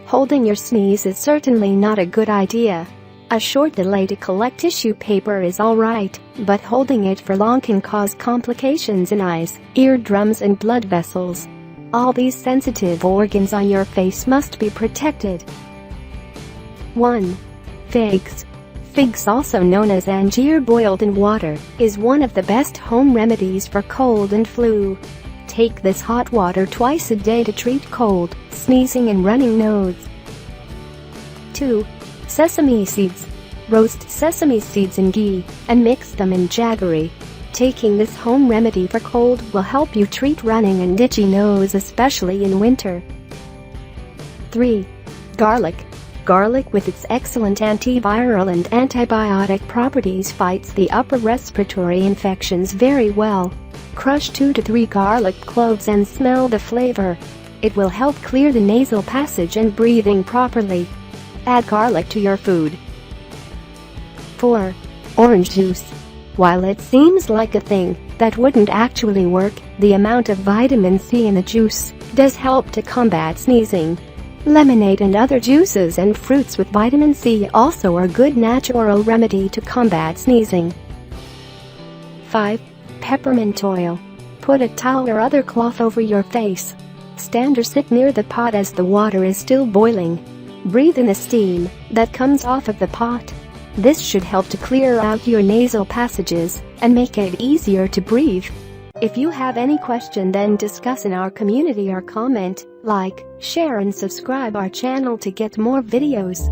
Holding your sneeze is certainly not a good idea. A short delay to collect tissue paper is alright, but holding it for long can cause complications in eyes, eardrums and blood vessels. All these sensitive organs on your face must be protected. 1. Figs. Figs, also known as Anjeer boiled in water, is one of the best home remedies for cold and flu. Take this hot water twice a day to treat cold, sneezing and running nose. 2. Sesame seeds. Roast sesame seeds in ghee and mix them in jaggery. Taking this home remedy for cold will help you treat running and itchy nose, especially in winter. 3. Garlic. Garlic, with its excellent antiviral and antibiotic properties, fights the upper respiratory infections very well. Crush 2 to 3 garlic cloves and smell the flavor. It will help clear the nasal passage and breathing properly. Add garlic to your food. 4. Orange juice. While it seems like a thing that wouldn't actually work, the amount of vitamin C in the juice does help to combat sneezing. Lemonade and other juices and fruits with vitamin C also are a good natural remedy to combat sneezing. 5. Peppermint oil. Put a towel or other cloth over your face. Stand or sit near the pot as the water is still boiling. Breathe in the steam that comes off of the pot. This should help to clear out your nasal passages and make it easier to breathe. If you have any question, then discuss in our community or comment, like, share and subscribe our channel to get more videos.